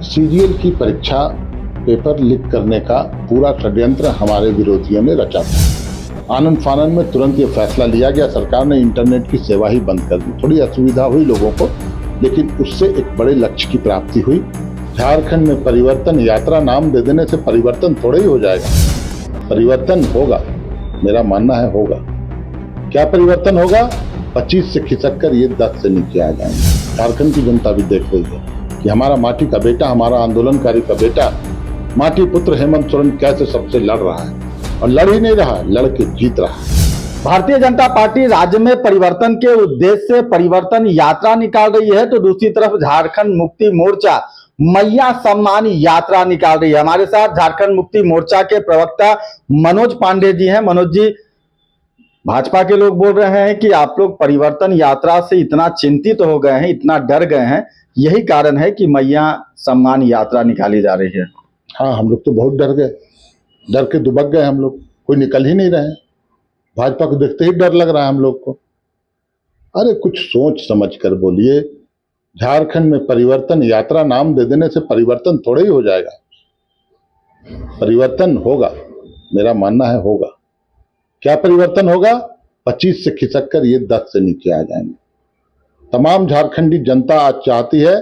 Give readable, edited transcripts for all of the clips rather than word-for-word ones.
CGL की परीक्षा paper leak करने का पूरा षड्यंत्र हमारे विरोधियों ने रचा था। आनंद फानन में तुरंत ये फैसला लिया गया, सरकार ने इंटरनेट की सेवा ही बंद कर दी। थोड़ी असुविधा हुई लोगों को, लेकिन उससे एक बड़े लक्ष्य की प्राप्ति हुई। झारखंड में परिवर्तन यात्रा नाम दे देने से परिवर्तन थोड़ा ही हो जाएगा। परिवर्तन होगा, मेरा मानना है होगा। क्या परिवर्तन होगा? 25 से खिसक कर ये 10 से नीचे आ जाएंगे। झारखंड की जनता भी देख रही है कि हमारा माटी का बेटा, हमारा आंदोलनकारी का बेटा, माटी पुत्र हेमंत सोरेन कैसे सबसे लड़ रहा है, और लड़ ही नहीं रहा, लड़ के जीत रहा है। भारतीय जनता पार्टी राज्य में परिवर्तन के उद्देश्य से परिवर्तन यात्रा निकाल रही है, तो दूसरी तरफ झारखंड मुक्ति मोर्चा मैया सम्मान यात्रा निकाल रही है। हमारे साथ झारखंड मुक्ति मोर्चा के प्रवक्ता मनोज पांडे जी हैं। मनोज जी, भाजपा के लोग बोल रहे हैं कि आप लोग परिवर्तन यात्रा से इतना चिंतित हो गए हैं, इतना डर गए हैं, यही कारण है कि मैया सम्मान यात्रा निकाली जा रही है। हाँ, हम लोग तो बहुत डर गए, डर के दुबक गए हम लोग, कोई निकल ही नहीं रहे हैं। भाजपा को देखते ही डर लग रहा है हम लोग को। अरे कुछ सोच समझ कर बोलिए। झारखंड में परिवर्तन यात्रा नाम दे देने से परिवर्तन थोड़ा ही हो जाएगा। परिवर्तन होगा, मेरा मानना है होगा। क्या परिवर्तन होगा? 25 से खिसक कर ये 10 से नीचे आ जाएंगे। तमाम झारखंडी जनता आज चाहती है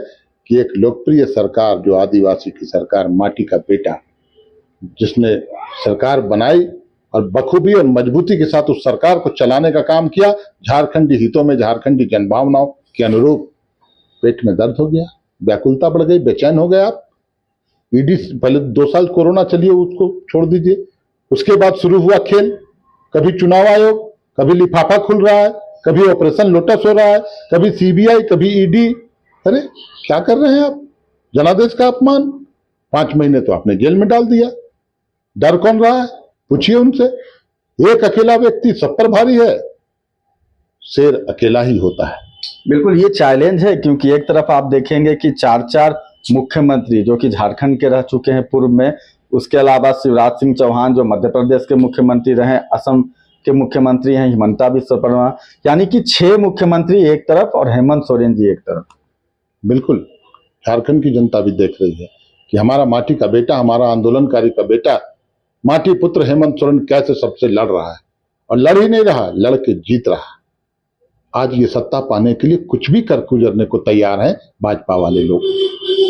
कि एक लोकप्रिय सरकार, जो आदिवासी की सरकार, माटी का बेटा, जिसने सरकार बनाई और बखूबी और मजबूती के साथ उस सरकार को चलाने का काम किया, झारखंडी हितों में, झारखंडी जनभावनाओं के अनुरूप, पेट में दर्द हो गया, व्याकुलता बढ़ गई, बेचैन हो गए आप। ईडी पहले 2 साल कोरोना चलिए, उसको छोड़ दीजिए, उसके बाद शुरू हुआ खेल। कभी चुनाव आयोग, कभी लिफाफा खुल रहा है, कभी ऑपरेशन लोटस हो रहा है, कभी सीबीआई, कभी ईडी। अरे क्या कर रहे हैं आप? जनादेश का अपमान। 5 महीने तो आपने जेल में डाल दिया। डर कौन रहा है? पूछिए उनसे। एक अकेला व्यक्ति सब पर भारी है, शेर अकेला ही होता है। बिल्कुल, ये चैलेंज है, क्योंकि एक तरफ आप देखेंगे कि 4 मुख्यमंत्री जो कि झारखंड के रह चुके हैं पूर्व में, उसके अलावा शिवराज सिंह चौहान जो मध्य प्रदेश के मुख्यमंत्री रहे, असम के मुख्यमंत्री हैं हिमंता बिस्वा शर्मा, यानी कि 6 मुख्यमंत्री एक तरफ और हेमंत सोरेन जी एक तरफ। बिल्कुल, झारखंड की जनता भी देख रही है कि हमारा माटी का बेटा, हमारा आंदोलनकारी का बेटा, माटी पुत्र हेमंत सोरेन कैसे सबसे लड़ रहा है, और लड़ ही नहीं रहा, लड़ के जीत रहा है। आज ये सत्ता पाने के लिए कुछ भी कर गुजरने को तैयार हैं भाजपा वाले लोग।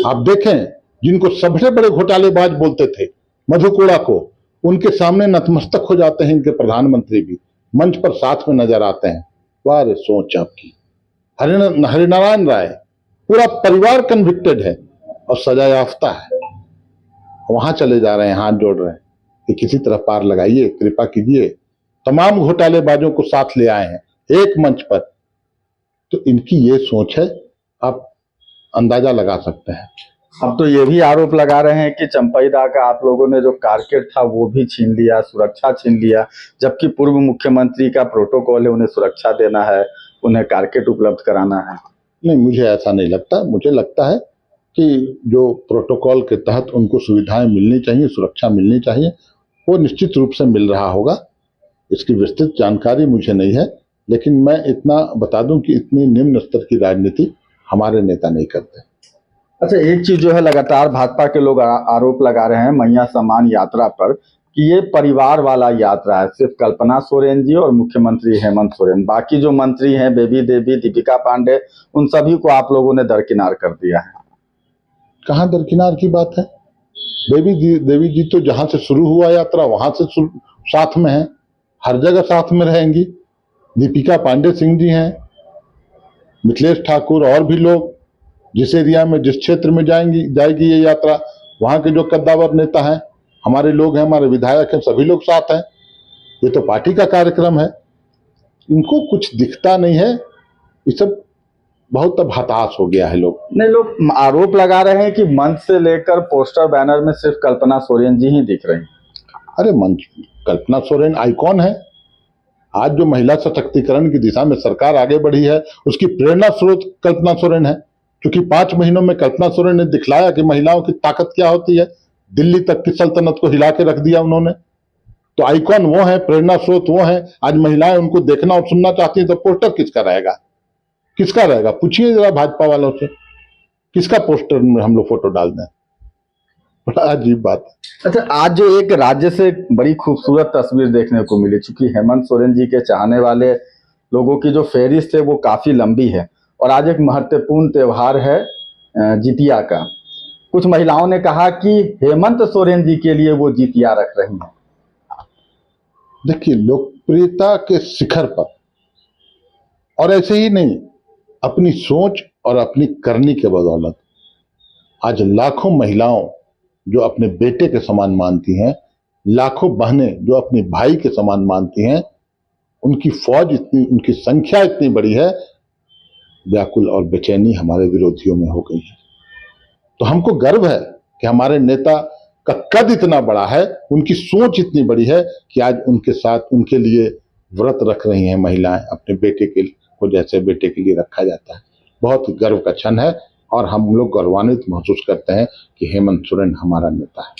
आप देखें, जिनको सबसे बड़े घोटालेबाज बोलते थे, मधु कोड़ा को, उनके सामने नतमस्तक हो जाते हैं इनके प्रधानमंत्री भी, मंच पर साथ में नजर आते हैं। वाह रे सोच आपकी। हरिनारायण राय, पूरा परिवार कन्विक्टेड है और सजा याफ्ता है, वहां चले जा रहे हैं, हाथ जोड़ रहे हैं कि किसी तरह पार लगाइए, कृपा कीजिए। तमाम घोटालेबाजों को साथ ले आए हैं एक मंच पर। तो इनकी ये सोच है, आप अंदाजा लगा सकते हैं। अब तो ये भी आरोप लगा रहे हैं कि चंपई दा का आप लोगों ने जो कारकेट था वो भी छीन लिया, सुरक्षा छीन लिया, जबकि पूर्व मुख्यमंत्री का प्रोटोकॉल है, उन्हें सुरक्षा देना है, उन्हें कारकेट उपलब्ध कराना है। नहीं, मुझे ऐसा नहीं लगता। मुझे लगता है कि जो प्रोटोकॉल के तहत उनको सुविधाएं मिलनी चाहिए, सुरक्षा मिलनी चाहिए, वो निश्चित रूप से मिल रहा होगा। इसकी विस्तृत जानकारी मुझे नहीं है, लेकिन मैं इतना बता दूं कि इतनी निम्न स्तर की राजनीति हमारे नेता नहीं करते। अच्छा, एक चीज जो है, लगातार भाजपा के लोग आरोप लगा रहे हैं मैया सम्मान यात्रा पर कि ये परिवार वाला यात्रा है, सिर्फ कल्पना सोरेन जी और मुख्यमंत्री हेमंत सोरेन, बाकी जो मंत्री हैं, बेबी देवी, दीपिका पांडे, उन सभी को आप लोगों ने दरकिनार कर दिया है। कहाँ दरकिनार की बात है? देवी जी तो जहां से शुरू हुआ यात्रा वहां से साथ में है, हर जगह साथ में रहेंगी। दीपिका पांडे सिंह जी हैं, मिथिलेश ठाकुर, और भी लोग। जिस एरिया में, जिस क्षेत्र में जाएगी ये यात्रा, वहां के जो कद्दावर नेता हैं, हमारे लोग हैं, हमारे विधायक हैं, सभी लोग साथ हैं। ये तो पार्टी का कार्यक्रम है। इनको कुछ दिखता नहीं है, ये सब बहुत अब हताश हो गया है लोग। नहीं, लोग आरोप लगा रहे हैं कि मंच से लेकर पोस्टर बैनर में सिर्फ कल्पना सोरेन जी ही दिख रही। अरे मंच, कल्पना सोरेन आइकॉन है। आज जो महिला सशक्तिकरण की दिशा में सरकार आगे बढ़ी है, उसकी प्रेरणा स्रोत कल्पना सोरेन है। क्योंकि 5 महीनों में कल्पना सोरेन ने दिखलाया कि महिलाओं की ताकत क्या होती है। दिल्ली तक की सल्तनत को हिला के रख दिया उन्होंने। तो आइकॉन वो है, प्रेरणा स्रोत वो है। आज महिलाएं उनको देखना और सुनना चाहती हैं, तो पोस्टर किसका रहेगा? किसका रहेगा? पूछिए जरा भाजपा वालों से, किसका पोस्टर में हम लोग फोटो डाल दें? बड़ा अजीब बात है। अच्छा, आज जो एक राज्य से बड़ी खूबसूरत तस्वीर देखने को मिली, चूंकि हेमंत सोरेन जी के चाहने वाले लोगों की जो फहरिस्त है वो काफी लंबी है, और आज एक महत्वपूर्ण त्योहार है जितिया का। कुछ महिलाओं ने कहा कि हेमंत सोरेन जी के लिए वो जितिया रख रही हैं। देखिए, लोकप्रियता के शिखर पर, और ऐसे ही नहीं, अपनी सोच और अपनी करनी के बदौलत आज लाखों महिलाओं जो अपने बेटे के समान मानती हैं, लाखों बहनें जो अपने भाई के समान मानती हैं, उनकी फौज इतनी, उनकी संख्या इतनी बड़ी है, व्याकुल और बेचैनी हमारे विरोधियों में हो गई है। तो हमको गर्व है कि हमारे नेता का कद इतना बड़ा है, उनकी सोच इतनी बड़ी है कि आज उनके साथ, उनके लिए व्रत रख रही हैं महिलाएं, अपने बेटे के को जैसे बेटे के लिए रखा जाता है। बहुत गर्व का क्षण है, और हम लोग गौरवान्वित महसूस करते हैं कि हेमंत सोरेन हमारा नेता है।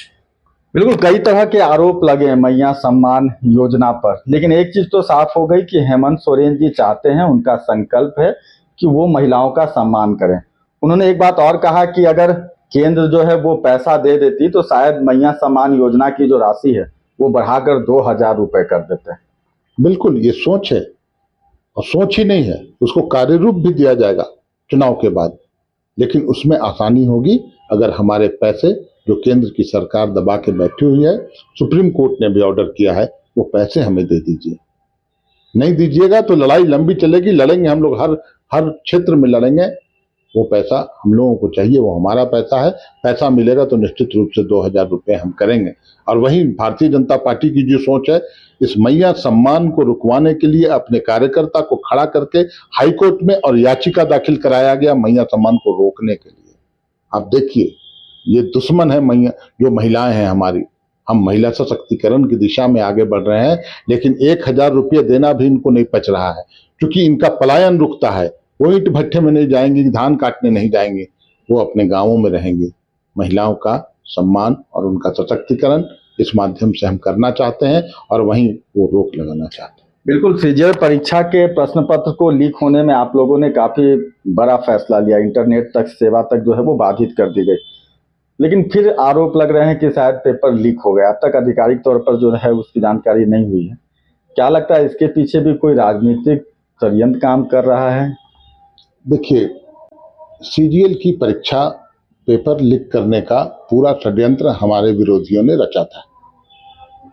बिल्कुल, कई तरह के आरोप लगे हैं मैया सम्मान योजना पर, लेकिन एक चीज तो साफ हो गई कि हेमंत सोरेन जी चाहते हैं, उनका संकल्प है कि वो महिलाओं का सम्मान करें। उन्होंने एक बात और कहा कि अगर केंद्र जो है वो पैसा दे देती तो शायद मैया सम्मान योजना की जो राशि है वो बढ़ाकर 2,000 रुपए कर देते हैं। बिल्कुल, ये सोच है, और सोच ही नहीं है, उसको कार्यरूप भी दिया जाएगा चुनाव के बाद। लेकिन उसमें आसानी होगी अगर हमारे पैसे जो केंद्र की सरकार दबा के बैठी हुई है, सुप्रीम कोर्ट ने भी ऑर्डर किया है, वो पैसे हमें दे दीजिए। नहीं दीजिएगा तो लड़ाई लंबी चलेगी, लड़ेंगे हम लोग, हर हर क्षेत्र में लड़ेंगे। वो पैसा हम लोगों को चाहिए, वो हमारा पैसा है। पैसा मिलेगा तो निश्चित रूप से 2,000 रुपये हम करेंगे। और वहीं भारतीय जनता पार्टी की जो सोच है, इस मैया सम्मान को रुकवाने के लिए अपने कार्यकर्ता को खड़ा करके हाईकोर्ट में और याचिका दाखिल कराया गया मैया सम्मान को रोकने के लिए। आप देखिए, ये दुश्मन है मैया, जो महिलाएं हैं हमारी। हम महिला सशक्तिकरण की दिशा में आगे बढ़ रहे हैं, लेकिन 1,000 रुपये देना भी इनको नहीं पच रहा है, क्योंकि इनका पलायन रुकता है। वो ईंट भट्ठे में नहीं जाएंगे, धान काटने नहीं जाएंगे, वो अपने गांवों में रहेंगे। महिलाओं का सम्मान और उनका सशक्तिकरण इस माध्यम से हम करना चाहते हैं, और वहीं वो रोक लगाना चाहते हैं। बिल्कुल, सीजीएल परीक्षा के प्रश्न पत्र को लीक होने में आप लोगों ने काफी बड़ा फैसला लिया, इंटरनेट तक सेवा तक जो है वो बाधित कर दी गई, लेकिन फिर आरोप लग रहे हैं कि शायद पेपर लीक हो गया। अब तक आधिकारिक तौर पर जो है उसकी जानकारी नहीं हुई है। क्या लगता है, इसके पीछे भी कोई राजनीतिक षड्यंत्र काम कर रहा है? देखिए, सीजीएल की परीक्षा पेपर लीक करने का पूरा षड्यंत्र हमारे विरोधियों ने रचा था,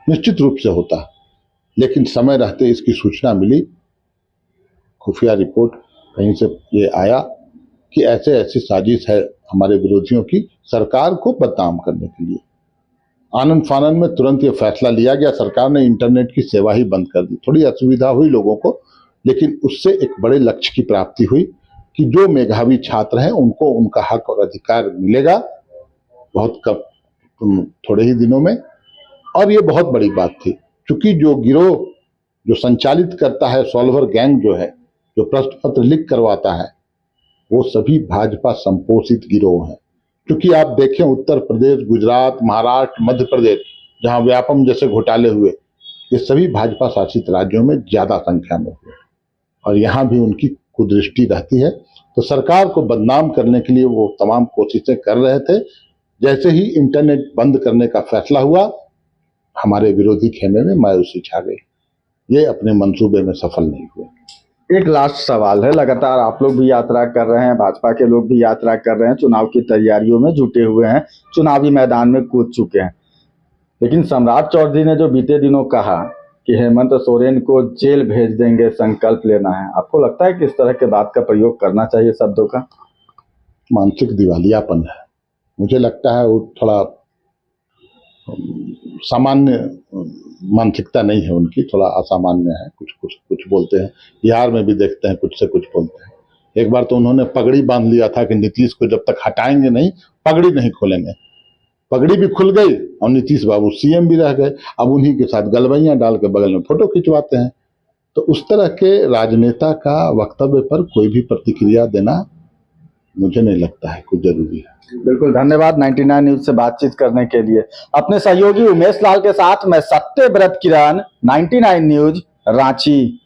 निश्चित रूप से होता, लेकिन समय रहते इसकी सूचना मिली, खुफिया रिपोर्ट कहीं से ये आया कि ऐसे ऐसी साजिश है हमारे विरोधियों की सरकार को बदनाम करने के लिए। आनंद फानन में तुरंत ये फैसला लिया गया, सरकार ने इंटरनेट की सेवा ही बंद कर दी। थोड़ी असुविधा हुई लोगों को, लेकिन उससे एक बड़े लक्ष्य की प्राप्ति हुई कि जो मेधावी छात्र हैं उनको उनका हक और अधिकार मिलेगा बहुत कम, थोड़े ही दिनों में। और ये बहुत बड़ी बात थी, क्योंकि जो गिरोह जो संचालित करता है, सॉल्वर गैंग जो है, जो प्रश्न पत्र लीक करवाता है, वो सभी भाजपा संपोषित गिरोह हैं। क्योंकि आप देखें, उत्तर प्रदेश, गुजरात, महाराष्ट्र, मध्य प्रदेश, जहां व्यापम जैसे घोटाले हुए, ये सभी भाजपा शासित राज्यों में ज्यादा संख्या में हुए, और यहाँ भी उनकी कुदृष्टि रहती है। तो सरकार को बदनाम करने के लिए वो तमाम कोशिशें कर रहे थे। जैसे ही इंटरनेट बंद करने का फैसला हुआ, हमारे विरोधी खेमे में मायूसी छा गई। ये अपने मंसूबे में सफल नहीं हुए। एक लास्ट सवाल है, लगातार आप लोग भी यात्रा कर रहे हैं, भाजपा के लोग भी यात्रा कर रहे हैं, चुनाव की तैयारियों में जुटे हुए हैं, चुनावी मैदान में कूद चुके हैं, लेकिन सम्राट चौधरी ने जो बीते दिनों कहा कि हेमंत सोरेन को जेल भेज देंगे, संकल्प लेना है, आपको लगता है कि इस तरह के बात का प्रयोग करना चाहिए शब्दों का? मानसिक दिवालियापन है, मुझे लगता है वो थोड़ा सामान्य मानसिकता नहीं है उनकी, थोड़ा असामान्य है। कुछ बोलते हैं, बिहार में भी देखते हैं कुछ से कुछ बोलते हैं। एक बार तो उन्होंने पगड़ी बांध लिया था कि नीतीश को जब तक हटाएंगे नहीं, पगड़ी नहीं खोलेंगे। पगड़ी भी खुल गई और नीतीश बाबू सीएम भी रह गए। अब उन्हीं के साथ गलबैयां डाल के बगल में फोटो खिंचवाते हैं। तो उस तरह के राजनेता का वक्तव्य पर कोई भी प्रतिक्रिया देना मुझे नहीं लगता है कुछ जरूरी है। बिल्कुल, धन्यवाद 99 न्यूज से बातचीत करने के लिए। अपने सहयोगी उमेश लाल के साथ मैं सत्यव्रत किरण, 99 न्यूज, रांची।